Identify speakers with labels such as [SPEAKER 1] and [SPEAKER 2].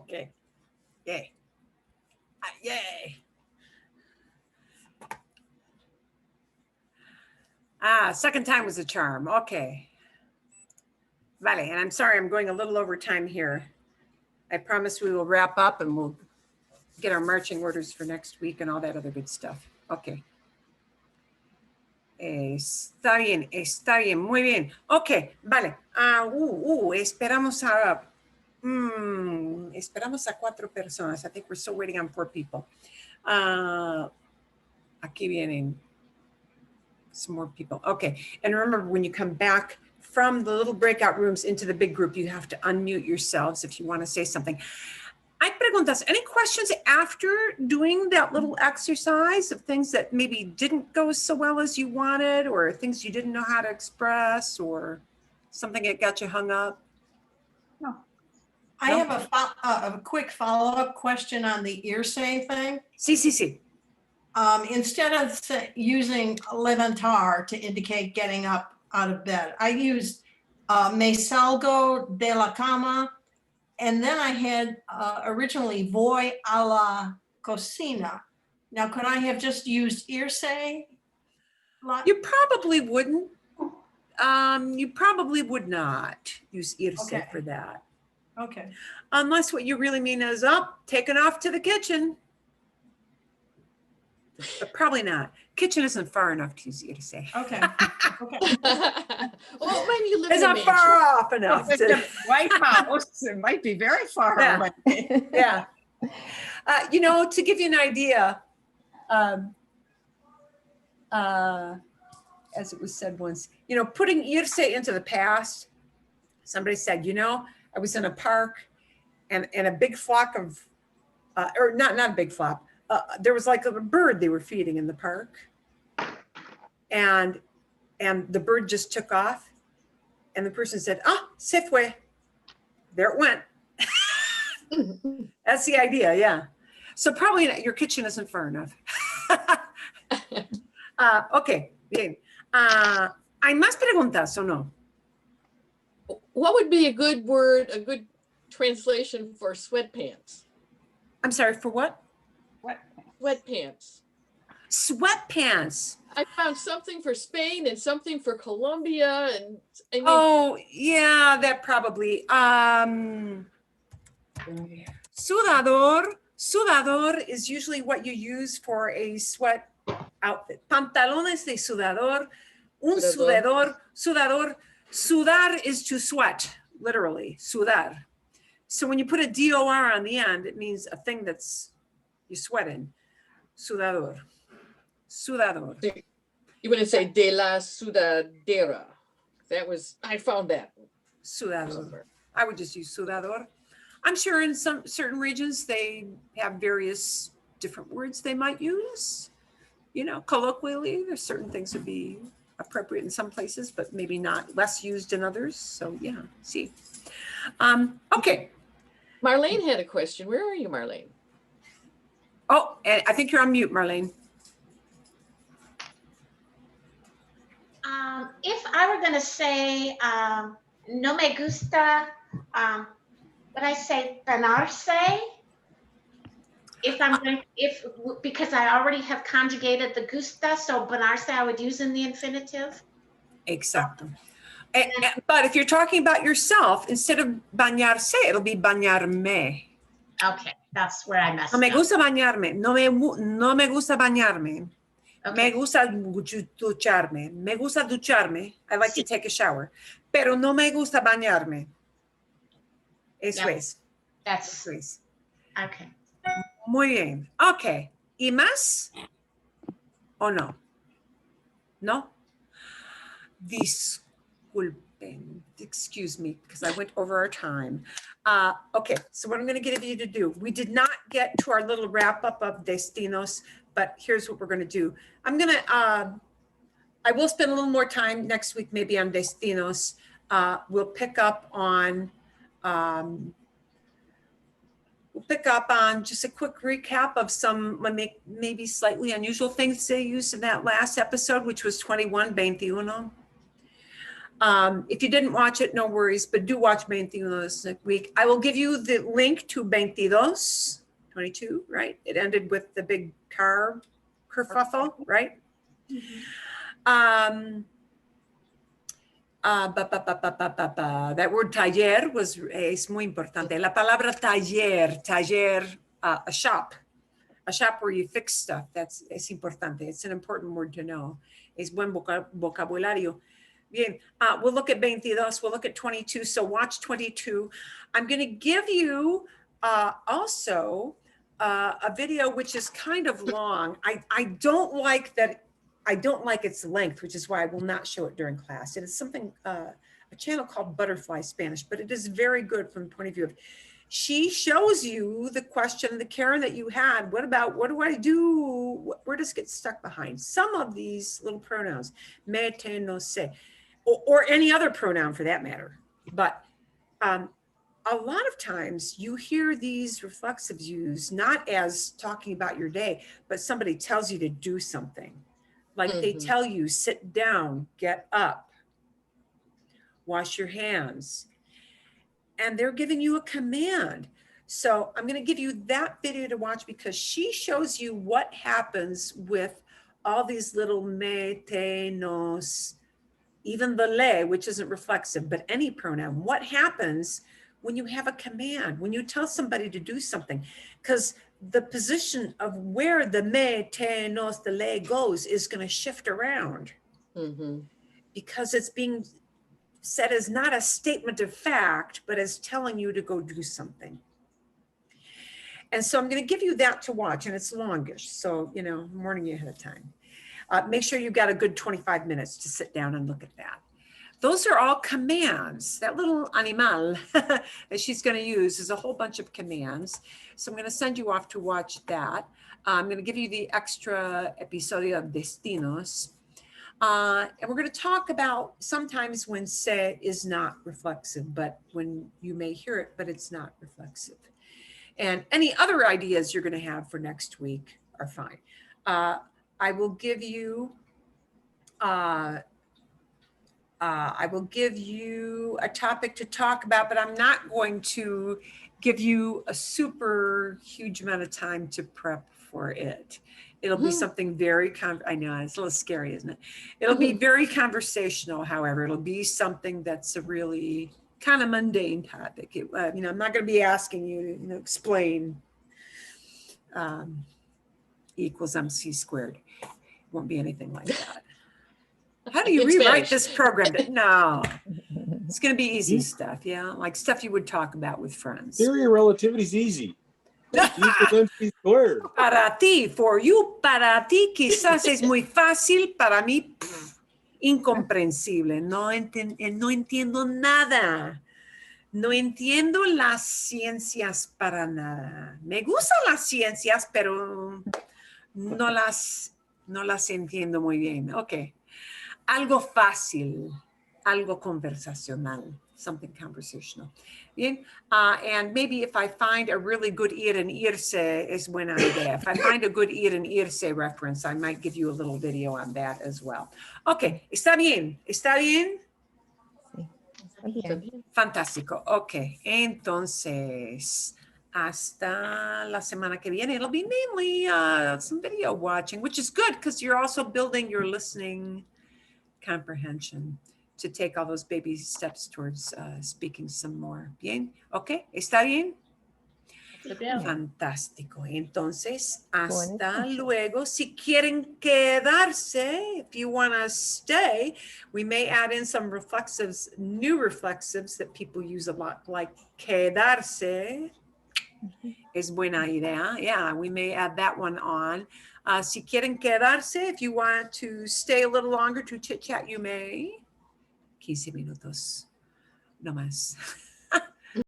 [SPEAKER 1] Okay. Yay. Yay. Second time was a charm. Okay. Vale, and I'm sorry, I'm going a little over time here. I promise we will wrap up and we'll get our marching orders for next week and all that other good stuff. Okay. Está bien, muy bien. Okay, vale. Esperamos a 4 personas. I think we're still waiting on 4 people. Aquí vienen some more people. Okay, and remember when you come back from the little breakout rooms into the big group, you have to unmute yourselves if you want to say something. Hay preguntas. Any questions after doing that little exercise of things that maybe didn't go so well as you wanted, or things you didn't know how to express, or something that got you hung up?
[SPEAKER 2] No.
[SPEAKER 3] I have a quick follow-up question on the hearsay thing.
[SPEAKER 1] Sí.
[SPEAKER 3] Instead of using levantar to indicate getting up out of bed, I used me salgo de la cama, and then I had originally voy a la cocina. Now, could I have just used hearsay?
[SPEAKER 1] You probably wouldn't. You probably would not use irse for that.
[SPEAKER 3] Okay.
[SPEAKER 1] Unless what you really mean is, taking off to the kitchen. But probably not. Kitchen isn't far enough to use irse.
[SPEAKER 3] Okay.
[SPEAKER 2] Well, maybe you live
[SPEAKER 1] It's
[SPEAKER 2] in a
[SPEAKER 1] not
[SPEAKER 2] mansion.
[SPEAKER 1] far off enough.
[SPEAKER 4] With the White House, it might be very far away.
[SPEAKER 1] Yeah. To give you an idea, as it was said once, putting irse into the past, somebody said, I was in a park and a big flock of, or not a big flock, there was like a bird they were feeding in the park. And the bird just took off. And the person said, se fue. There it went. That's the idea, yeah. So probably not, your kitchen isn't far enough. Okay, bien. ¿Hay más preguntas o no?
[SPEAKER 2] What would be a good word, a good translation for sweatpants?
[SPEAKER 1] I'm sorry, for what?
[SPEAKER 2] Sweatpants.
[SPEAKER 1] Sweatpants.
[SPEAKER 2] I found something for Spain and something for Colombia, and I mean,
[SPEAKER 1] Oh, yeah, that probably. Sudador. Sudador is usually what you use for a sweat outfit. Pantalones de sudador. Un sudador. Sudador. Sudar is to sweat, literally. Sudar. So when you put a D-O-R on the end, it means a thing that's you sweat in. Sudador. Sudador.
[SPEAKER 2] you wouldn't say de la sudadera. That was, I found that.
[SPEAKER 1] Sudador. I would just use sudador. I'm sure in some certain regions they have various different words they might use. Colloquially, there's certain things would be appropriate in some places, but maybe not, less used in others. So yeah, see. Okay.
[SPEAKER 2] Marlene had a question. Where are you, Marlene?
[SPEAKER 1] Oh, and I think you're on mute, Marlene.
[SPEAKER 5] If I were going to say no me gusta, would I say bañarse? Because I already have conjugated the gusta, so bañarse I would use in the infinitive.
[SPEAKER 1] Exactly. But if you're talking about yourself, instead of bañarse, it'll be bañarme.
[SPEAKER 5] Okay, that's where I messed
[SPEAKER 1] No me
[SPEAKER 5] up.
[SPEAKER 1] gusta bañarme. No me gusta bañarme.
[SPEAKER 5] Okay.
[SPEAKER 1] Me gusta ducharme. Me gusta ducharme. I like to take a shower. Pero no me gusta bañarme. Eso
[SPEAKER 5] Yep.
[SPEAKER 1] es.
[SPEAKER 5] That's
[SPEAKER 1] Eso es.
[SPEAKER 5] okay.
[SPEAKER 1] Muy bien. Okay. ¿Y más? ¿O no? ¿No? Disculpen. Excuse me, because I went over our time. Okay, so what I'm going to get you to do, we did not get to our little wrap up of destinos, but here's what we're going to do. I will spend a little more time next week, maybe on destinos. We'll pick up on just a quick recap of some maybe slightly unusual things they used in that last episode, which was 21. If you didn't watch it, no worries, but do watch 21 this week. I will give you the link to 22, right? It ended with the big car kerfuffle, right? That word taller es muy importante. La palabra taller, a shop where you fix stuff. Es importante. It's an important word to know. Es buen vocabulario. Bien, we'll look at 22, we'll look at 22. So watch 22. I'm going to give you also a video which is kind of long. I don't like that. I don't like its length, which is why I will not show it during class. It is something, a channel called Butterfly Spanish, but it is very good from the point of view of, she shows you the question, the Karen that you had, what do I do? Where does it get stuck behind? Some of these little pronouns, me, te, no, se, or any other pronoun for that matter. But a lot of times you hear these reflexives used not as talking about your day, but somebody tells you to do something. Like they tell you, sit down, get up, wash your hands. And they're giving you a command. So I'm going to give you that video to watch because she shows you what happens with all these little me, te, nos, even the le, which isn't reflexive, but any pronoun. What happens when you have a command, when you tell somebody to do something? Because the position of where the me, te, nos, the le goes is going to shift around because it's being said as not a statement of fact, but as telling you to go do something. And so I'm going to give you that to watch, and it's longish. So, you know, I'm warning you ahead of time. Make sure you've got a good 25 minutes to sit down and look at that. Those are all commands. That little animal that she's going to use is a whole bunch of commands. So I'm going to send you off to watch that. I'm going to give you the extra episodio of Destinos. And we're going to talk about sometimes when se is not reflexive, but when you may hear it, but it's not reflexive. And any other ideas you're going to have for next week are fine. I will give you a topic to talk about, but I'm not going to give you a super huge amount of time to prep for it. It'll be something very, I know it's a little scary, isn't it? It'll be very conversational, however. It'll be something that's a really kind of mundane topic. I'm not going to be asking you to explain E equals MC squared. It won't be anything like that. How do you rewrite this program? No, it's going to be easy stuff. Yeah, like stuff you would talk about with friends.
[SPEAKER 6] Theory of relativity is easy. E equals MC squared.
[SPEAKER 1] Para ti, for you, para ti quizás es muy fácil, para mí incomprensible. No entiendo nada. No entiendo las ciencias para nada. Me gustan las ciencias, pero no las entiendo muy bien. Ok. Algo fácil, algo conversacional, something conversational. Bien? And maybe if I find a really good ir and irse es buena idea. If I find a good ir and irse reference, I might give you a little video on that as well. Okay, ¿está bien? ¿Está bien?
[SPEAKER 7] Sí, está bien.
[SPEAKER 1] Fantástico. Ok, entonces, hasta la semana que viene. It'll be mainly some video watching, which is good because you're also building your listening comprehension to take all those baby steps towards speaking some more. Bien, ok, ¿está bien? Fantástico. Entonces, hasta luego. Si quieren quedarse, if you want to stay, we may add in some reflexives, new reflexives that people use a lot, like quedarse. Es buena idea. Yeah, we may add that one on. Si quieren quedarse, if you want to stay a little longer to chit chat, you may. 15 minutos, no más.